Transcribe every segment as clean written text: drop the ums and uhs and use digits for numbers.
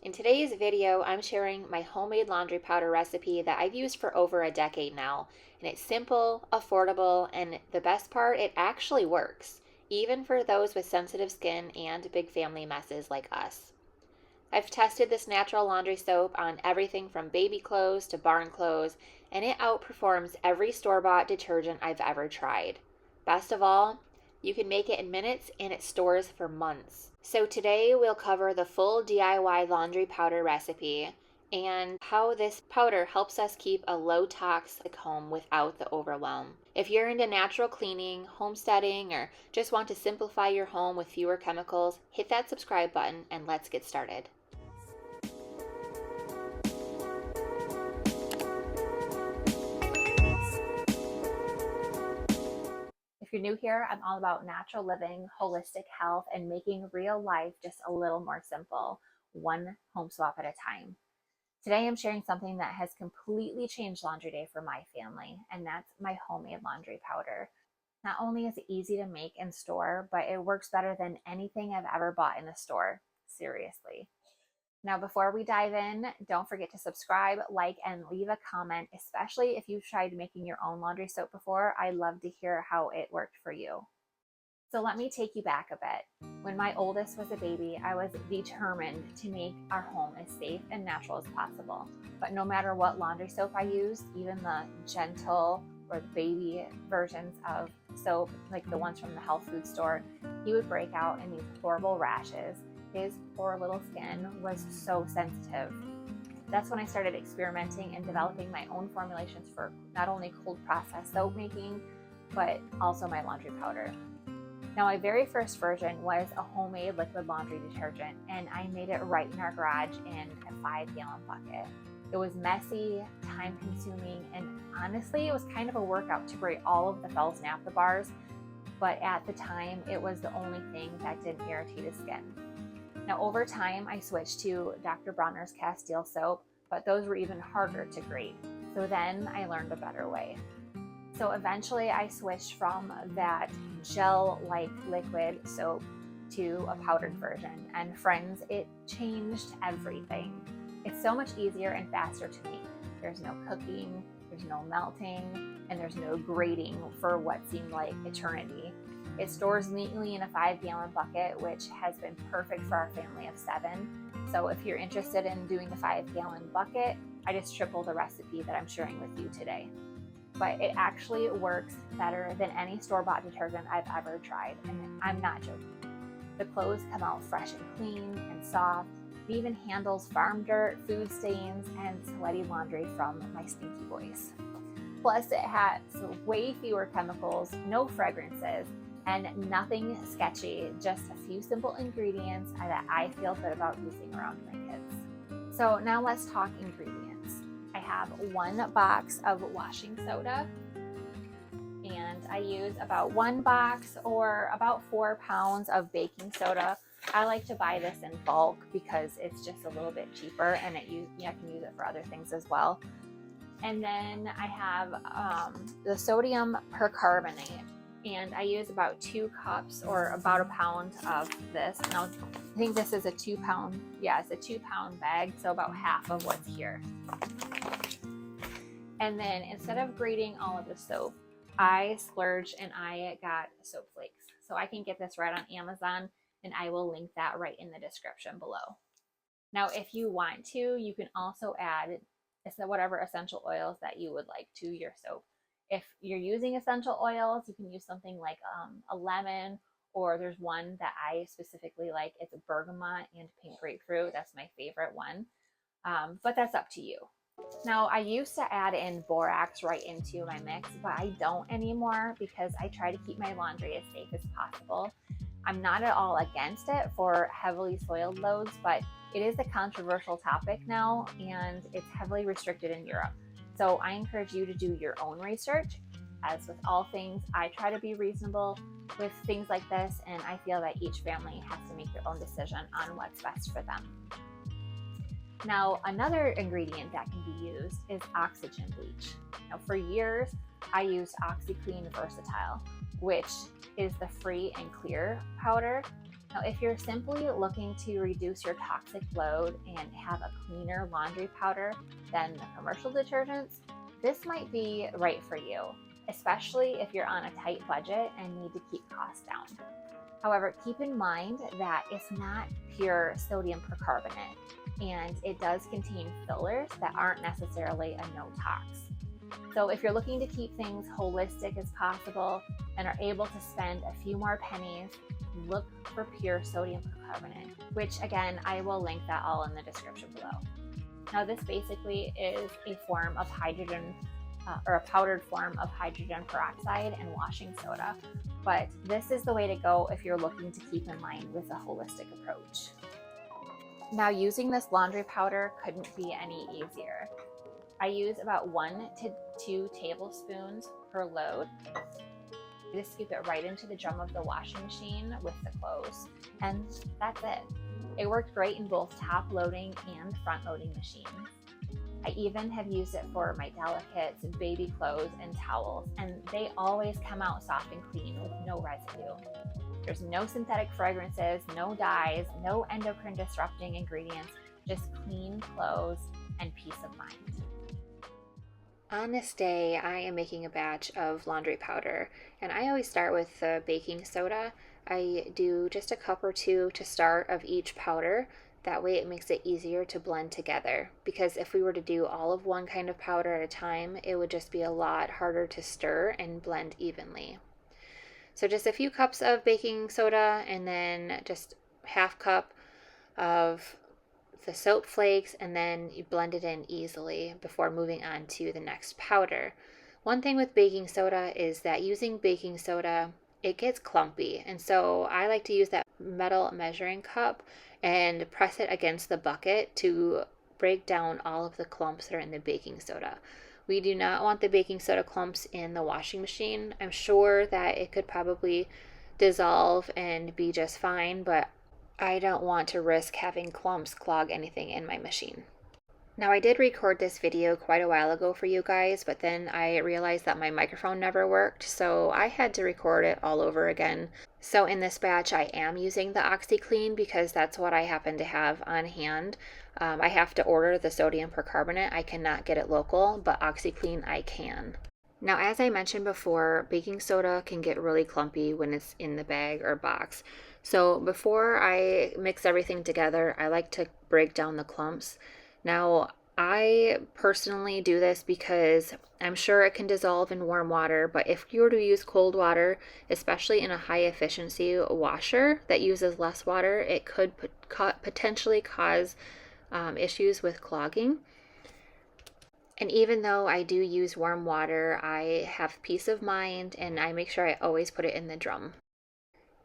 In today's video, I'm sharing my homemade laundry powder recipe that I've used for over a decade now. And it's simple, affordable, and the best part, it actually works, even for those with sensitive skin and big family messes like us. I've tested this natural laundry soap on everything from baby clothes to barn clothes, and it outperforms every store-bought detergent I've ever tried. Best of all, you can make it in minutes and it stores for months. So today we'll cover the full DIY laundry powder recipe and how this powder helps us keep a low toxic home without the overwhelm. If you're into natural cleaning, homesteading, or just want to simplify your home with fewer chemicals, hit that subscribe button and let's get started. If you're new here, I'm all about natural living, holistic health, and making real life just a little more simple, one home swap at a time. Today, I'm sharing something that has completely changed laundry day for my family, and that's my homemade laundry powder. Not only is it easy to make and store, but it works better than anything I've ever bought in the store. Seriously. Now, before we dive in, don't forget to subscribe, like, and leave a comment, especially if you've tried making your own laundry soap before. I'd love to hear how it worked for you. So let me take you back a bit. When my oldest was a baby, I was determined to make our home as safe and natural as possible. But no matter what laundry soap I used, even the gentle or the baby versions of soap, like the ones from the health food store, he would break out in these horrible rashes. His poor little skin was so sensitive. That's when I started experimenting and developing my own formulations for not only cold process soap making, but also my laundry powder. Now, my very first version was a homemade liquid laundry detergent, and I made it right in our garage in a 5-gallon bucket. It was messy, time consuming, and honestly, it was kind of a workout to grate all of the Fells naphtha bars, but at the time, it was the only thing that didn't irritate his skin. Now, over time, I switched to Dr. Bronner's Castile soap, but those were even harder to grate. So then I learned a better way. So eventually I switched from that gel-like liquid soap to a powdered version. And friends, it changed everything. It's so much easier and faster to make. There's no cooking, there's no melting, and there's no grating for what seemed like eternity. It stores neatly in a 5-gallon bucket, which has been perfect for our family of 7. So if you're interested in doing the 5-gallon bucket, I just tripled the recipe that I'm sharing with you today. But it actually works better than any store-bought detergent I've ever tried, and I'm not joking. The clothes come out fresh and clean and soft. It even handles farm dirt, food stains, and sweaty laundry from my stinky boys. Plus, it has way fewer chemicals, no fragrances, and nothing sketchy, just a few simple ingredients that I feel good about using around my kids. So now let's talk ingredients. I have 1 box of washing soda, and I use about 1 box or about 4 pounds of baking soda. I like to buy this in bulk because it's just a little bit cheaper, and I can use it for other things as well. And then I have the sodium percarbonate, and I use about 2 cups or about 1 pound of this. Now, I think this is a 2-pound, it's a 2-pound bag, so about half of what's here. And then instead of grating all of the soap, I splurged and I got soap flakes. So I can get this right on Amazon, and I will link that right in the description below. Now, if you want to, you can also add whatever essential oils that you would like to your soap. If you're using essential oils, you can use something like a lemon, or there's one that I specifically like. It's a bergamot and pink grapefruit. That's my favorite one. But that's up to you. Now, I used to add in borax right into my mix, but I don't anymore because I try to keep my laundry as safe as possible. I'm not at all against it for heavily soiled loads, but it is a controversial topic now, and it's heavily restricted in Europe. So I encourage you to do your own research. As with all things, I try to be reasonable with things like this, and I feel that each family has to make their own decision on what's best for them. Now, another ingredient that can be used is oxygen bleach. Now, for years, I used OxiClean Versatile, which is the free and clear powder. Now, if you're simply looking to reduce your toxic load and have a cleaner laundry powder than the commercial detergents, this might be right for you, especially if you're on a tight budget and need to keep costs down. However, keep in mind that it's not pure sodium percarbonate, and it does contain fillers that aren't necessarily a no-tox. So if you're looking to keep things holistic as possible and are able to spend a few more pennies, look for pure sodium percarbonate, which again, I will link that all in the description below. Now, this basically is a form of hydrogen or a powdered form of hydrogen peroxide and washing soda, but this is the way to go if you're looking to keep in line with a holistic approach. Now, using this laundry powder couldn't be any easier. I use about 1 to 2 tablespoons per load. I just scoop it right into the drum of the washing machine with the clothes, and that's it. It worked great in both top loading and front loading machines. I even have used it for my delicates, baby clothes, and towels, and they always come out soft and clean with no residue. There's no synthetic fragrances, no dyes, no endocrine disrupting ingredients, just clean clothes and peace of mind. On this day, I am making a batch of laundry powder, and I always start with the baking soda. I do just a cup or two to start of each powder. That way it makes it easier to blend together, because if we were to do all of one kind of powder at a time, it would just be a lot harder to stir and blend evenly. So just a few cups of baking soda, and then just half cup of the soap flakes, and then you blend it in easily before moving on to the next powder. One thing with baking soda is that using baking soda, it gets clumpy, and so I like to use that metal measuring cup and press it against the bucket to break down all of the clumps that are in the baking soda. We do not want the baking soda clumps in the washing machine. I'm sure that it could probably dissolve and be just fine, but I don't want to risk having clumps clog anything in my machine. Now, I did record this video quite a while ago for you guys, but then I realized that my microphone never worked, so I had to record it all over again. So in this batch, I am using the OxiClean because that's what I happen to have on hand. I have to order the sodium percarbonate. I cannot get it local, but OxiClean I can. Now, as I mentioned before, baking soda can get really clumpy when it's in the bag or box. So before I mix everything together, I like to break down the clumps. Now, I personally do this because I'm sure it can dissolve in warm water, but if you were to use cold water, especially in a high efficiency washer that uses less water, it could potentially cause issues with clogging. And even though I do use warm water, I have peace of mind, and I make sure I always put it in the drum.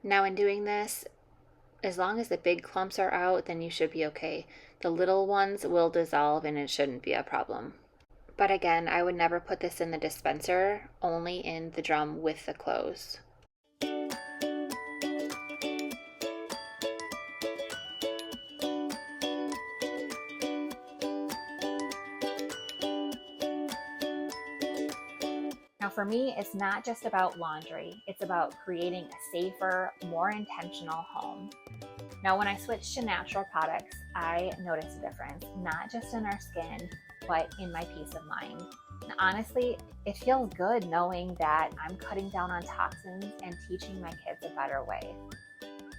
Now, in doing this, as long as the big clumps are out, then you should be okay. The little ones will dissolve and it shouldn't be a problem. But again, I would never put this in the dispenser, only in the drum with the clothes. Now, for me, it's not just about laundry. It's about creating a safer, more intentional home. Now, when I switched to natural products, I noticed a difference, not just in our skin, but in my peace of mind. And honestly, it feels good knowing that I'm cutting down on toxins and teaching my kids a better way.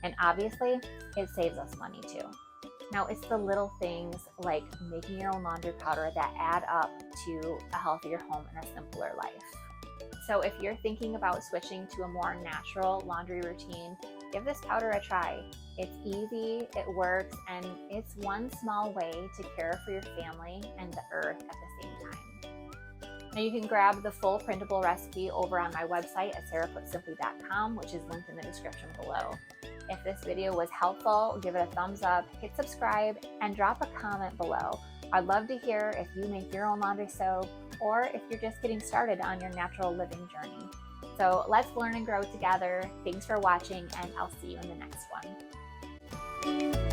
And obviously, it saves us money too. Now, it's the little things like making your own laundry powder that add up to a healthier home and a simpler life. So if you're thinking about switching to a more natural laundry routine, give this powder a try. It's easy, it works, and it's one small way to care for your family and the earth at the same time. Now, you can grab the full printable recipe over on my website at sarahputsimply.com, which is linked in the description below. If this video was helpful, give it a thumbs up, hit subscribe, and drop a comment below. I'd love to hear if you make your own laundry soap or if you're just getting started on your natural living journey. So let's learn and grow together. Thanks for watching, and I'll see you in the next one.